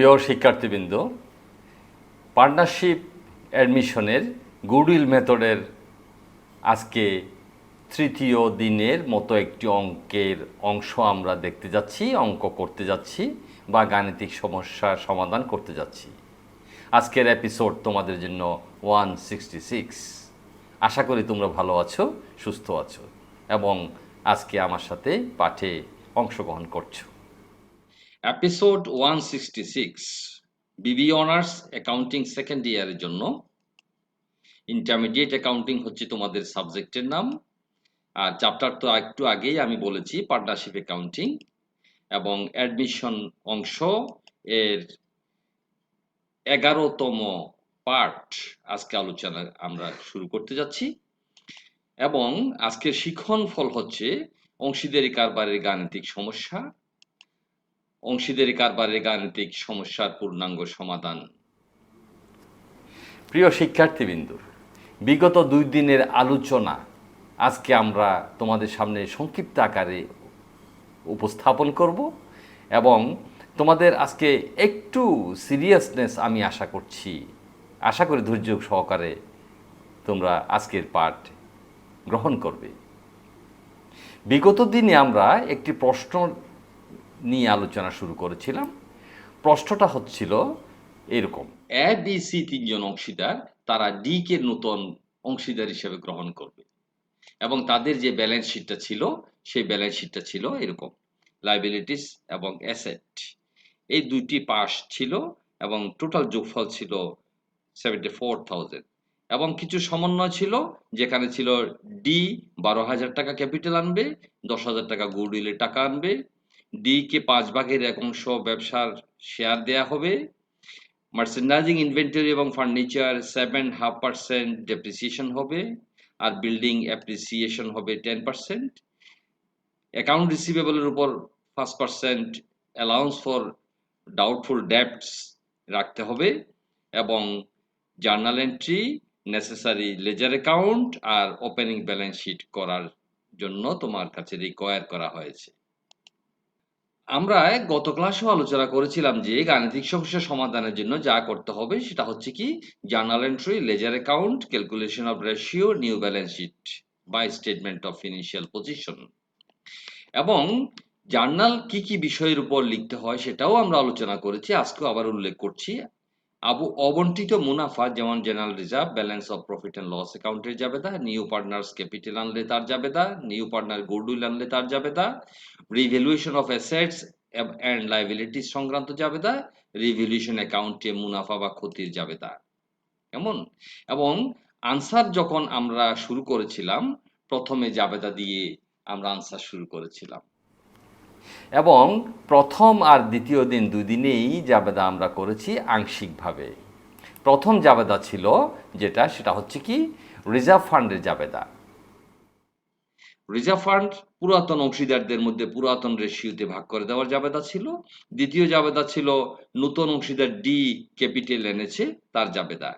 প্রিয় শিক্ষার্থীবৃন্দ, পার্টনারশিপ অ্যাডমিশনের গুডউইল মেথডের আজকে তৃতীয় দিনের মতো একটি অঙ্কের অংশ আমরা দেখতে যাচ্ছি, অঙ্ক করতে যাচ্ছি বা গাণিতিক সমস্যার সমাধান করতে যাচ্ছি। আজকের এপিসোড তোমাদের জন্য 166। আশা করি তোমরা ভালো আছো, সুস্থ আছো এবং আজকে আমার সাথে পাঠে অংশগ্রহণ করছো। এপিসোড 166 বিবি অনার্স অ্যাকাউন্টিং সেকেন্ড ইয়ারের জন্য। ইন্টারমিডিয়েট অ্যাকাউন্টিং হচ্ছে তোমাদের সাবজেক্টের নাম। আর চ্যাপ্টার তো একটু আগেই আমি বলেছি পার্টনারশিপ অ্যাকাউন্টিং, এবং অ্যাডমিশন অংশ এর 11তম পার্ট আজকে আলোচনা আমরা শুরু করতে যাচ্ছি। এবং আজকের শিখন ফল হচ্ছে অংশীদারি কারবারের গাণিতিক সমস্যা, অংশীদারি কারবারের গাণিতিক সমস্যার পূর্ণাঙ্গ সমাধান। প্রিয় শিক্ষার্থীবৃন্দ, বিগত 2 দিনের আলোচনা আজকে আমরা তোমাদের সামনে সংক্ষিপ্ত আকারে উপস্থাপন করব এবং তোমাদের আজকে একটু সিরিয়াসনেস আমি আশা করি ধৈর্য সহকারে তোমরা আজকের পাঠ গ্রহণ করবে। বিগত দিনে আমরা একটি প্রশ্ন নিয়ে আলোচনা শুরু করেছিলাম। প্রশ্নটা হচ্ছিল এরকম: এ বি সি তিনজন অংশীদার, তারা ডি কে নতুন অংশীদার হিসেবে গ্রহণ করবে এবং তাদের যে ব্যালেন্স শিটটা ছিল সেই ব্যালেন্স শিটটা ছিল এরকম: লায়াবিলিটিস এবং অ্যাসেট এই দুইটি পাশ ছিল এবং টোটাল যোগফল ছিল 74,000 এবং কিছু সমন্বয় ছিল, যেখানে ছিল ডি 12,000 টাকা ক্যাপিটাল আনবে, 10,000 টাকা গুডউইলের টাকা আনবে, ডি কে 5/1 ব্যবসার শেয়ার দেয়া হবে, মার্চেন্ডাইজিং ইনভেন্টরি এবং ফার্নিচার 7.5% ডেপ্রিসিয়েশন হবে, আর বিল্ডিং অ্যাপ্রিসিয়েশন হবে 10%। অ্যাকাউন্ট রিসিভেবলের উপর 5% অ্যালাউন্স ফর ডাউটফুল ডেবটস রাখতে হবে, এবং journal entry, necessary ledger account আর ওপেনিং ব্যালেন্স শিট করার জন্য তোমার কাছে রিকোয়ার করা হয়েছে। আমরা গত ক্লাসেও আলোচনা করেছিলাম যে গাণিতিক সমস্যা সমাধানের জন্য যা করতে হবে সেটা হচ্ছে কি journal entry, ledger account, calculation of ratio, new balance sheet by statement of financial position. এবং জার্নাল কি কি বিষয়ের উপর লিখতে হয় সেটাও আমরা আলোচনা করেছি, আজকেও আবার উল্লেখ করছি। অবন্টিত মুনাফা, যেমন general reserve, balance of profit and loss অ্যাকাউন্টের জাবেদা, নিউ পার্টনার্স ক্যাপিটাল আনলে তার জাবেদা, নিউ পার্টনার গুডউইল আনলে তার জাবেদা, revaluation of assets and liabilities সংক্রান্ত জাবেদা, রিভ্যালুয়েশন অ্যাকাউন্টে মুনাফা বা ক্ষতির জাবেদা কেমন। এবং আনসার যখন আমরা শুরু করেছিলাম, প্রথমে জাবেদা দিয়ে আমরা আনসার শুরু করেছিলাম এবং প্রথম আর দ্বিতীয় দিন 2 দিনেই জাবেদা আমরা করেছি আংশিকভাবে। প্রথম জাবেদা ছিল সেটা হচ্ছে কি রিজার্ভ ফান্ডের জাবেদা। রিজার্ভ ফান্ড পুরাতন অংশীদারদের মধ্যে পুরাতন রেশিওতে ভাগ করে দেওয়ার জাবেদা ছিল। দ্বিতীয় জাবেদা ছিল নতুন অংশীদার ডি ক্যাপিটাল এনেছে তার জাবেদা।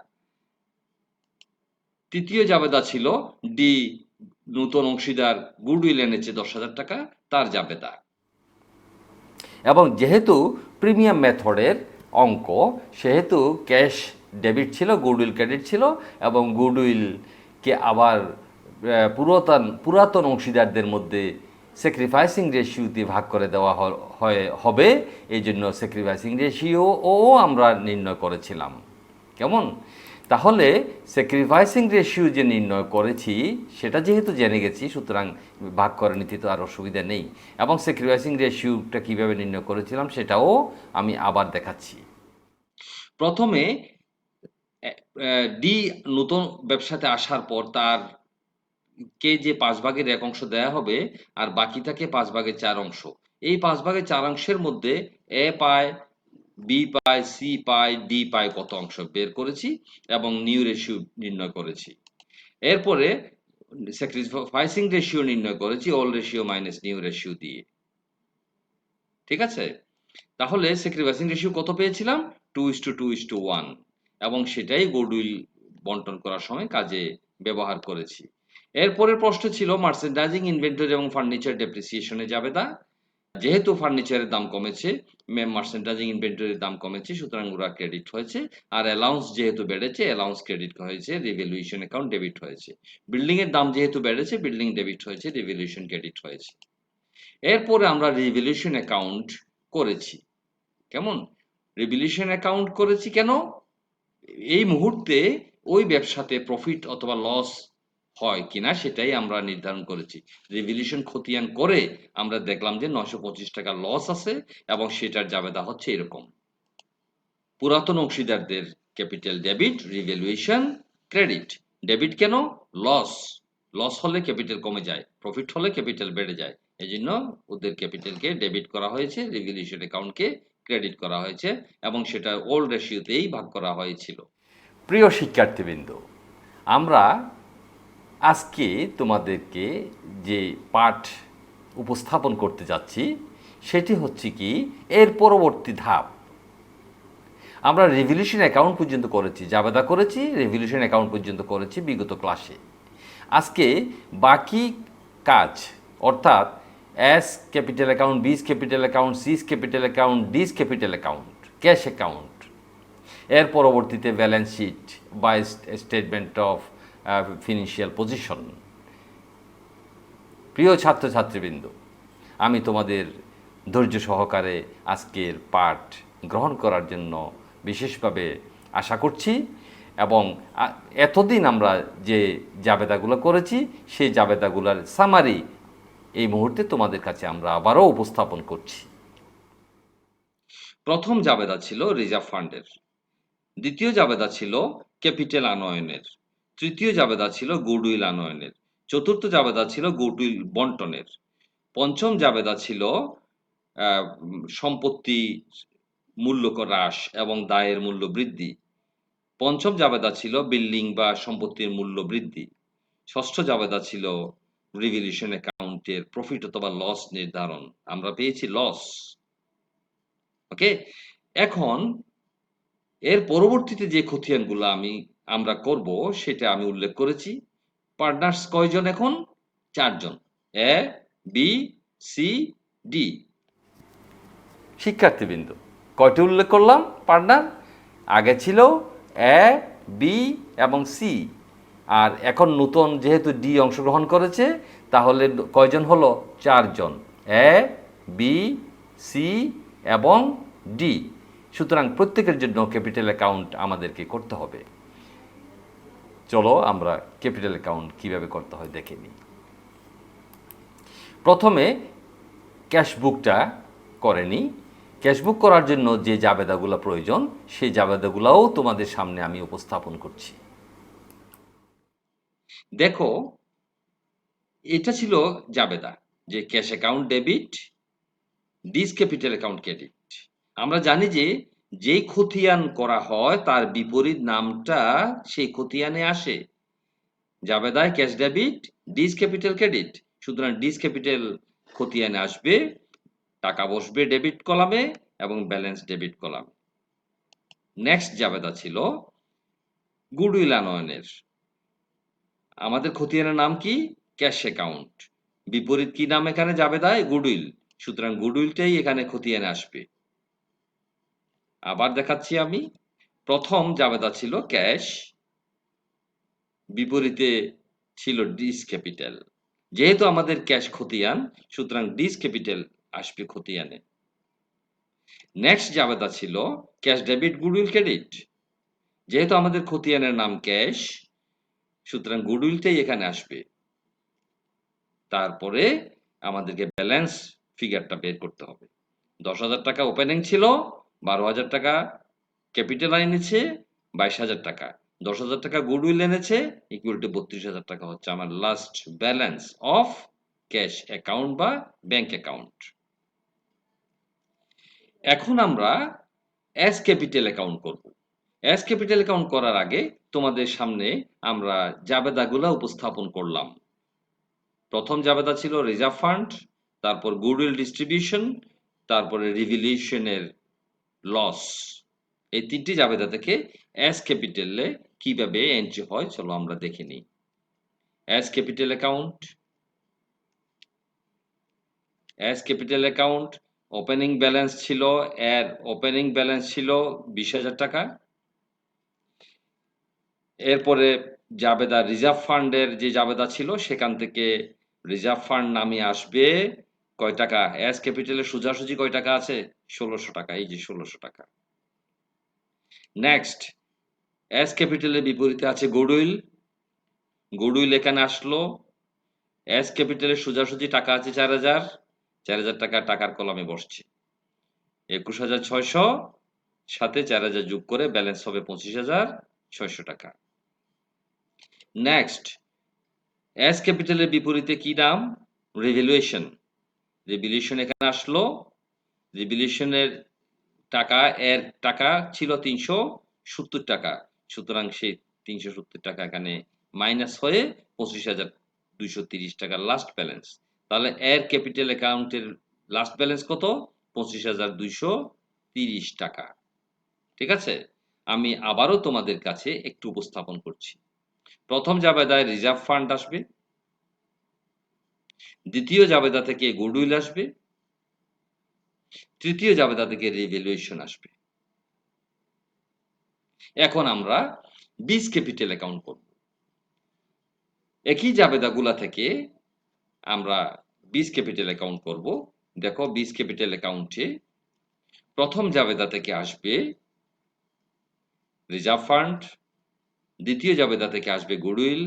তৃতীয় জাবেদা ছিল ডি নতুন অংশীদার গুডউইল এনেছে 10,000 টাকা তার জাবেদা। এবং যেহেতু প্রিমিয়াম মেথডের অঙ্ক, সেহেতু ক্যাশ ডেবিট ছিল, গুডউইল ক্রেডিট ছিল, এবং গুডউইলকে আবার পুরাতন অংশীদারদের মধ্যে স্যাক্রিফাইসিং রেশিওতে ভাগ করে দেওয়া হবে। এই জন্য স্যাক্রিফাইসিং রেশিওও আমরা নির্ণয় করেছিলাম কেমন। তাহলে স্যাক্রিফাইসিং রেশিও যে নির্ণয় করেছি সেটা যেহেতু জেনে গেছি, সুতরাং ভাগ করে নিতে তো আর অসুবিধা নেই। এবং স্যাক্রিফাইসিং রেশিওটা কীভাবে নির্ণয় করেছিলাম সেটাও আমি আবার দেখাচ্ছি। প্রথমে ডি নতুন ব্যবসাতে আসার পর তার কে যে 5/1 দেয়া হবে, আর বাকি থাকে 5/4 এই 5/4 মধ্যে এ পায়, বি পায়, সি পায়, ডি পায় কত অংশ বের করেছি এবং নিউ রেশিও নির্ণয় করেছি। এরপরে স্যাক্রিফাইসিং রেশিও নির্ণয় করেছি all ratio minus new ratio দিয়ে। ঠিক আছে, তাহলে স্যাক্রিফাইসিং রেশিও কত পেয়েছিলাম? 2:2:1, এবং সেটাই গুডউইল বন্টন করার সময় কাজে ব্যবহার করেছি। এরপরের প্রশ্ন ছিল মার্চেন্ডাইজিং ইনভেন্টরি এবং ফার্নিচার ডেপ্রিসিয়েশনে জাবেদা। যেহেতু ফার্নিচারের দাম কমেছে, মার্চেন্ডাইজিং ইনভেন্টরির দাম কমেছে, সুতরাং ওরা ক্রেডিট হয়েছে। আর অ্যালাউন্স যেহেতু বেড়েছে, অ্যালাউন্স ক্রেডিট হয়েছে, রিভ্যালুয়েশন অ্যাকাউন্ট ডেবিট হয়েছে। বিল্ডিং এর দাম যেহেতু বেড়েছে, বিল্ডিং ডেবিট হয়েছে, রিভ্যালুয়েশন ক্রেডিট হয়েছে। এরপরে আমরা রিভ্যালুয়েশন অ্যাকাউন্ট করেছি। কেমন? রিভ্যালুয়েশন অ্যাকাউন্ট করেছি কেন? এই মুহূর্তে ওই ব্যবসাতে প্রফিট অথবা লস হয় কিনা সেটাই আমরা নির্ধারণ করেছি। রিভ্যালুয়েশন খতিয়ান করে আমরা দেখলাম যে ৯২৫ টাকা লস আছে এবং সেটার জাবেদা হচ্ছে এরকম। পুরাতন অংশীদারদের capital debit, revaluation credit. Debit কেন? লস। লস হলে ক্যাপিটাল কমে যায়, প্রফিট হলে ক্যাপিটাল বেড়ে যায়। এজন্য ওদের ক্যাপিটালকে ডেবিট করা হয়েছে, রিভ্যালুয়েশন অ্যাকাউন্টকে ক্রেডিট করা হয়েছে এবং সেটা ওল্ড রেশিওতেই ভাগ করা হয়েছিল। প্রিয় শিক্ষার্থীবৃন্দ, আমরা আজকে তোমাদেরকে যে পাঠ উপস্থাপন করতে যাচ্ছি সেটি হচ্ছে কি এর পরবর্তী ধাপ। আমরা রিভ্যালুয়েশন অ্যাকাউন্ট পর্যন্ত করেছি, জাবেদা করেছি, রিভ্যালুয়েশন অ্যাকাউন্ট পর্যন্ত করেছি বিগত ক্লাসে। আজকে বাকি কাজ অর্থাৎ A's capital account, B's capital account, C's capital account, D's capital account, cash account, এর পরবর্তীতে ব্যালেন্স শিট বা স্টেটমেন্ট অফ ফিনান্সিয়াল পজিশন। প্রিয় ছাত্রছাত্রীবৃন্দ, আমি তোমাদের ধৈর্য সহকারে আজকের পাঠ গ্রহণ করার জন্য বিশেষভাবে আশা করছি এবং এতদিন আমরা যে জাবেদাগুলো করেছি সেই জাবেদাগুলোর সামারি এই মুহূর্তে তোমাদের কাছে আমরা আবারও উপস্থাপন করছি। প্রথম জাবেদা ছিল রিজার্ভ ফান্ডের, দ্বিতীয় জাবেদা ছিল ক্যাপিটাল আনয়নের, তৃতীয় জাবেদা ছিল গুডউইল আনয়নের, চতুর্থ জাবেদা ছিল গুডউইল বন্টনের, পঞ্চম জাবেদা ছিল সম্পত্তি মূল্য হ্রাস এবং দায়ের মূল্য বৃদ্ধি, পঞ্চম জাবেদা ছিল বিল্ডিং বা সম্পত্তির মূল্য বৃদ্ধি, ষষ্ঠ জাবেদা ছিল রিভ্যালুয়েশন অ্যাকাউন্টের প্রফিট অথবা লস নির্ধারণ। আমরা পেয়েছি লস। ওকে, এখন এর পরবর্তীতে যে খতিয়ানগুলো আমরা করব সেটা আমি উল্লেখ করেছি। পার্টনার্স কয়জন এখন? ৪ জন। এ, বি, সি, ডি। শিক্ষার্থীবৃন্দ, কয়টি উল্লেখ করলাম পার্টনার? আগে ছিল এ, বি এবং সি, আর এখন নতুন যেহেতু ডি অংশগ্রহণ করেছে তাহলে কয়জন হলো? ৪ জন। এ, বি, সি এবং ডি। সুতরাং প্রত্যেকের জন্য ক্যাপিটাল অ্যাকাউন্ট আমাদেরকে করতে হবে। চলো আমরা ক্যাপিটাল অ্যাকাউন্ট কীভাবে করতে হয় দেখে নিই। প্রথমে ক্যাশবুকটা করে নিই। ক্যাশবুক করার জন্য যে জাবেদাগুলো প্রয়োজন সেই জাবেদাগুলোও তোমাদের সামনে আমি উপস্থাপন করছি। দেখো, এটা ছিল জাবেদা যে cash account debit, D's capital account credit. আমরা জানি যে যেই খতিয়ান করা হয় তার বিপরীত নামটা সেই খতিয়ানে আসে। জাবেদায় cash debit, D's capital credit. সুতরাং ডিস ক্যাপিটাল খতিয়ানে আসবে, টাকা বসবে ডেবিট কলামে এবং ব্যালেন্স ডেবিট কলামে। নেক্সট জাবেদা ছিল গুডউইল আনয়নের। আমাদের খতিয়ানের নাম কি? Cash account. বিপরীত কি নাম এখানে জাবেদায়? গুডউইল। সুতরাং গুডউইলটাই এখানে খতিয়ানে আসবে। আবার দেখাচ্ছি আমি। প্রথম জাবেদা ছিল ক্যাশ, বিপরীতে ছিল ডিস ক্যাপিটাল। যেহেতু আমাদের ক্যাশ খতিয়ান, সুতরাং ডিস ক্যাপিটাল আসবে খতিয়ানে। নেক্সট জাবেদা ছিল ক্যাশ ডেবিট গুডউইল ক্রেডিট। যেহেতু আমাদের খতিয়ানের নাম ক্যাশ, সুতরাং গুডউইলটাই এখানে আসবে। তারপরে আমাদেরকে ব্যালেন্স ফিগারটা বের করতে হবে। ১০,০০০ টাকা ওপেনিং ছিল, ১২,০০০ টাকা ক্যাপিটাল এনেছে, ২২,০০০ টাকা। ১০,০০০ টাকা গুডউইল এনেছে, ইকুয়াল টু ৩২,০০০ টাকা হচ্ছে আমার last balance of cash account বা ব্যাংক অ্যাকাউন্ট। এখন আমরা এস ক্যাপিটাল অ্যাকাউন্ট করব। এস ক্যাপিটাল অ্যাকাউন্ট করার আগে তোমাদের সামনে আমরা জাবেদাগুলা উপস্থাপন করলাম। প্রথম জাবেদা ছিল রিজার্ভ ফান্ড, তারপর গুডউইল ডিস্ট্রিবিউশন, তারপরে রিভ্যালুয়েশনের লস। এই ৩টি জাবেদা থেকে এস ক্যাপিটালে কিভাবে এন্ট্রি হয় চলো আমরা দেখে নিই। S capital account, as capital account opening balance ছিল, এর ওপেনিং ব্যালেন্স ছিল 20,000 টাকা। এরপরে জাবেদা রিজার্ভ ফান্ডের যে জাবেদা ছিল সেখান থেকে রিজার্ভ ফান্ড নামিয়ে আসবে কয় টাকা? অ্যাজ ক্যাপিটালের সোজাসুজি কয় টাকা আছে? ১৬০০ টাকা। এই যে ১৬০০ টাকা। নেক্সট, অ্যাজ ক্যাপিটালের বিপরীতে আছে গুডউইল। গুডউইল এখানে আসলো। অ্যাজ ক্যাপিটালের সোজাসুজি টাকা আছে ৪,০০০। ৪,০০০ টাকা টাকার কলামে বসছে। ২১,৬০০ সাথে ৪,০০০ যোগ করে ব্যালেন্স হবে ২৫,৬০০ টাকা। নেক্সট, অ্যাজ ক্যাপিটালের বিপরীতে কি নাম? রিভ্যালুয়েশন। রিভ্যালুয়েশন এখানে আসলো। রিভ্যালুয়েশনের টাকা, এর টাকা ছিল ৩৭০ টাকা। সুতরাং সেই ৩৭০ টাকা এখানে মাইনাস হয়ে ২৫,২৩০ টাকা লাস্ট ব্যালেন্স। তাহলে এর ক্যাপিটাল অ্যাকাউন্টের লাস্ট ব্যালেন্স কত? ২৫,২৩০ টাকা। ঠিক আছে? আমি আবারও তোমাদের কাছে একটু উপস্থাপন করছি। প্রথম জাবেদায় রিজার্ভ ফান্ড আসবে। দ্বিতীয় জাবেদা থেকে গুডউইল আসবে। তৃতীয় জাবেদা থেকে রিভ্যালুয়েশন আসবে। এখন আমরা বীজ ক্যাপিটাল অ্যাকাউন্ট করব। একই জাবেদাগুলা থেকে আমরা বীজ ক্যাপিটাল অ্যাকাউন্ট করব। দেখো বীজ ক্যাপিটাল অ্যাকাউন্টে প্রথম জাবেদা থেকে আসবে রিজার্ভ ফান্ড, দ্বিতীয় জাবেদা থেকে আসবে গুডউইল,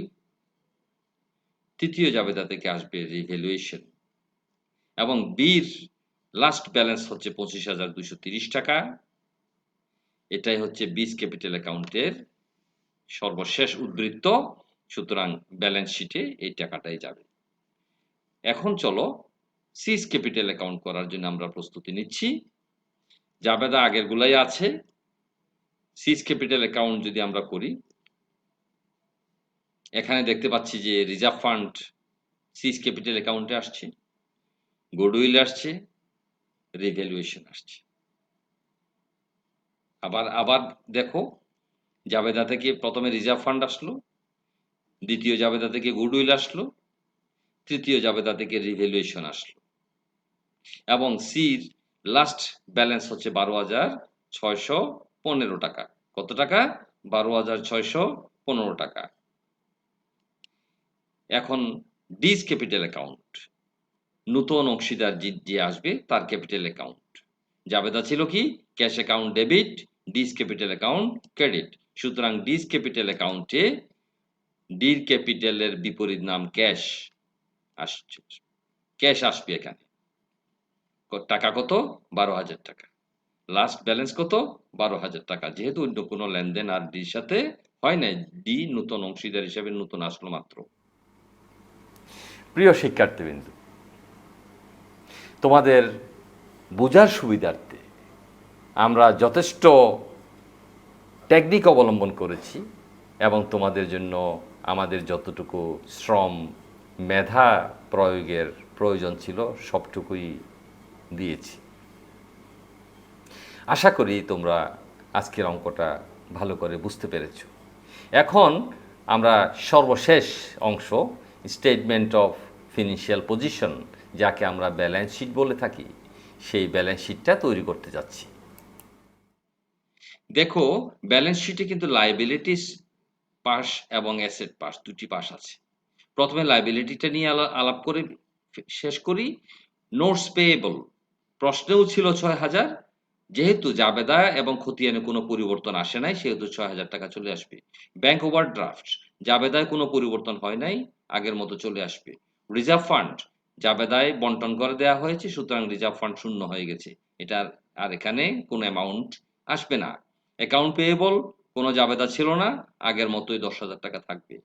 তৃতীয় জাবেদা থেকে আসবে রিভ্যালুয়েশন এবং বীর লাস্ট ব্যালেন্স হচ্ছে ২৫,২৩০ টাকা। এটাই হচ্ছে বীজ ক্যাপিটাল অ্যাকাউন্টের সর্বশেষ উদ্ধৃত। সুতরাং ব্যালেন্স শিটে এই টাকাটাই যাবে। এখন চলো সিজ ক্যাপিটাল অ্যাকাউন্ট করার জন্য আমরা প্রস্তুতি নিচ্ছি। জাবেদা আগেরগুলাই আছে। সিজ ক্যাপিটাল অ্যাকাউন্ট যদি আমরা করি, এখানে দেখতে পাচ্ছি যে রিজার্ভ ফান্ড সিজ ক্যাপিটাল অ্যাকাউন্টে আসছে, গুডউইল আসছে, রিভ্যালুয়েশন আসছে। আবার আবার দেখো, জাবেদা থেকে প্রথমে রিজার্ভ ফান্ড আসলো, দ্বিতীয় জাবেদা থেকে গুডউইল আসলো, তৃতীয় জাবেদা থেকে রিভ্যালুয়েশন আসলো এবং সির লাস্ট ব্যালেন্স হচ্ছে ১২,৬১৫ টাকা। কত টাকা? ১২,৬১৫ টাকা। এখন ডিজ ক্যাপিটাল অ্যাকাউন্ট, নতুন অংশীদার যে আসবে তার ক্যাপিটাল অ্যাকাউন্ট। জাবেদা ছিল কি? Cash account debit, D's capital account credit. সুতরাং ডিজ ক্যাপিটাল অ্যাকাউন্টে ডির ক্যাপিটালের বিপরীত নাম ক্যাশ আসছে। ক্যাশ আসবে এখানে। টাকা কত? ১২,০০০ টাকা। লাস্ট ব্যালেন্স কত? ১২,০০০ টাকা। যেহেতু অন্য কোনো লেনদেন আর ডির সাথে হয় নাই, ডি নতুন অংশীদার হিসেবে নতুন আসলো মাত্র। প্রিয় শিক্ষার্থীবৃন্দ, তোমাদের বোঝার সুবিধার্থে আমরা যথেষ্ট টেকনিক অবলম্বন করেছি এবং তোমাদের জন্য আমাদের যতটুকু শ্রম মেধা প্রয়োগের প্রয়োজন ছিল সবটুকুই দিয়েছি। আশা করি তোমরা আজকের অঙ্কটা ভালো করে বুঝতে পেরেছ। এখন আমরা সর্বশেষ অংশ, স্টেটমেন্ট অফ ফিনান্সিয়াল পজিশন, যাকে আমরা ব্যালেন্স শিট বলে থাকি, সেই ব্যালেন্স শিটটা তৈরি করতে যাচ্ছি। দেখো, ব্যালেন্স শিটে কিন্তু লায়াবিলিটিস পাশ এবং অ্যাসেট পাশ দুটি পাশ আছে। প্রথমে লায়াবিলিটিটা নিয়ে আলাপ করে শেষ করি। নোটস পেয়েবল প্রশ্নেও ছিল ৬,০০০। যেহেতু জাবেদা এবং খতিয়ানে কোনো পরিবর্তন আসে নাই, সেহেতু ৬,০০০ টাকা চলে আসবে। ব্যাংক ওভারড্রাফট, জাবেদায় কোনো পরিবর্তন হয় নাই, আগের মতো চলে আসবে। রিজার্ভ ফান্ড, জাবেদায় বন্টন করে দেওয়া হয়েছে, সুতরাং রিজার্ভ ফান্ড শূন্য হয়ে গেছে। এটার আর এখানে কোনো অ্যামাউন্ট আসবে না। অ্যাকাউন্ট পেয়েবল, কোনো জাবেদা ছিল না, আগের মতোই ১০,০০০ টাকা থাকবে।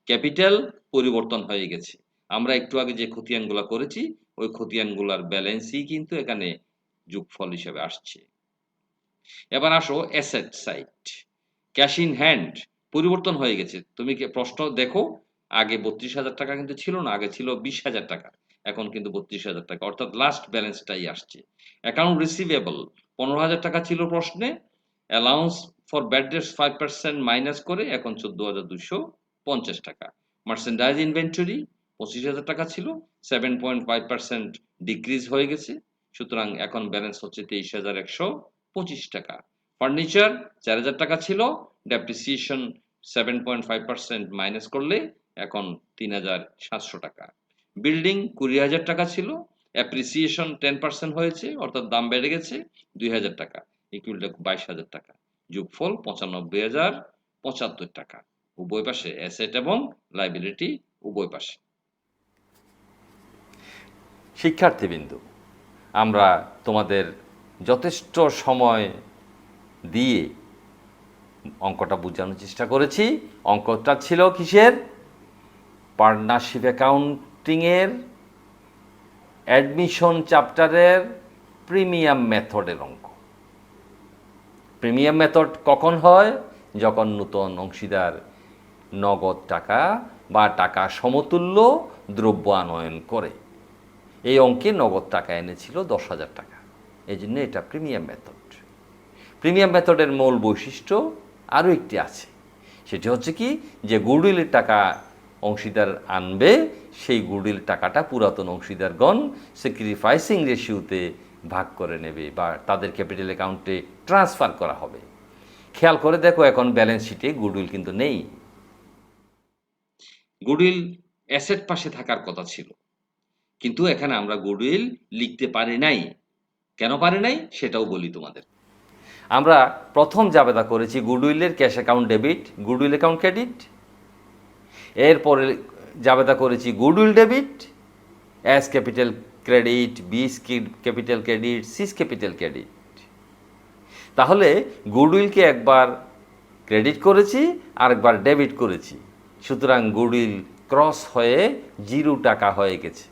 ক্যাপিটাল পরিবর্তন হয়ে গেছে। আমরা একটু আগে যে খতিয়ানগুলা করেছি, ওই খতিয়ানগুলার ব্যালেন্সই কিন্তু এখানে যোগফল হিসেবে আসছে। এবার আসো asset side. Cash in hand পরিবর্তন হয়ে গেছে। তুমি কি প্রশ্ন দেখো, আগে ৩২,০০০ টাকা কিন্তু ছিল না, আগে ছিল ২০,০০০ টাকা, এখন কিন্তু ৩২,০০০ টাকা, অর্থাৎ লাস্ট ব্যালেন্সটাই আসছে। অ্যাকাউন্ট রিসিভেবল ১৫,০০০ টাকা ছিল প্রশ্নে, allowance for bad dates 5% minus করে এখন ১৪,২৫০ টাকা। মার্চেন্ডাইজ ইনভেন্টরি ২৫,০০০ টাকা ছিল, 7.5% ডিক্রিজ হয়ে গেছে। সুতরাং এখন ব্যালেন্স হচ্ছে 23,125 টাকা। ফার্নিচার 4,000 টাকা ছিল, ডেপ্রিসিয়েশন 7.5% মাইনাস করলে এখন 3,700 টাকা। বিল্ডিং 20,000 টাকা ছিল, অ্যাপ্রিসিয়েশন 10% হয়েছে, অর্থাৎ দাম বেড়ে গেছে 2,000 টাকা, ইকুয়াল টু 22,000 টাকা। যোগফল 95,075 টাকা। উভয় পাশে অ্যাসেট এবং লায়াবিলিটি উভয় পাশে। শিক্ষার্থীবৃন্দ, আমরা তোমাদের যথেষ্ট সময় দিয়ে অঙ্কটা বোঝানোর চেষ্টা করেছি। অঙ্কটা ছিল কিসের? পার্টনারশিপ অ্যাকাউন্টিংয়ের অ্যাডমিশন চ্যাপ্টারের প্রিমিয়াম মেথডের অঙ্ক। প্রিমিয়াম মেথড কখন হয়? যখন নতুন অংশীদার নগদ টাকা বা টাকা সমতুল্য দ্রব্য আনয়ন করে। এই অঙ্কে নগদ টাকা এনেছিল 10,000 টাকা, এই জন্য এটা প্রিমিয়াম মেথড। প্রিমিয়াম মেথডের মূল বৈশিষ্ট্য আরও একটি আছে, সেটি হচ্ছে কি, যে গুডউইলের টাকা অংশীদার আনবে, সেই গুডউইল টাকাটা পুরাতন অংশীদারগণ স্যাক্রিফাইসিং রেশিওতে ভাগ করে নেবে বা তাদের ক্যাপিটাল অ্যাকাউন্টে ট্রান্সফার করা হবে। খেয়াল করে দেখো, এখন ব্যালেন্স শিটে গুডউইল কিন্তু নেই। গুডউইল অ্যাসেট পাশে থাকার কথা ছিল, কিন্তু এখানে আমরা গুডউইল লিখতে পারি নাই। কেন পারি নাই সেটাও বলি তোমাদের। আমরা প্রথম জাবেদা করেছি গুডউইলের cash account debit, goodwill account credit. এরপরে জাবেদা করেছি goodwill debit, A's capital credit, B capital credit, C's capital credit. তাহলে গুডউইলকে একবার ক্রেডিট করেছি আর একবার ডেবিট করেছি, সুতরাং গুডউইল ক্রস হয়ে 0 টাকা হয়ে গেছে।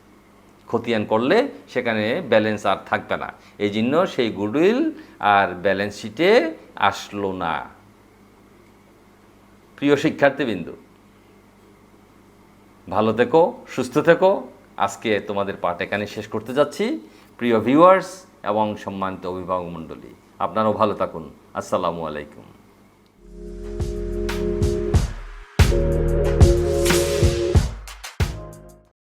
খতিয়ান করলে সেখানে ব্যালেন্স আর থাকবে না, এই জন্য সেই গুডউইল আর ব্যালেন্স শিটে আসলো না। প্রিয় শিক্ষার্থীবৃন্দ, ভালো থেকো, সুস্থ থেকো। আজকে তোমাদের পাঠ এখানে শেষ করতে যাচ্ছি। প্রিয় ভিউয়ার্স এবং সম্মানিত অভিভাবক মণ্ডলী, আপনারাও ভালো থাকুন। আসসালামু আলাইকুম।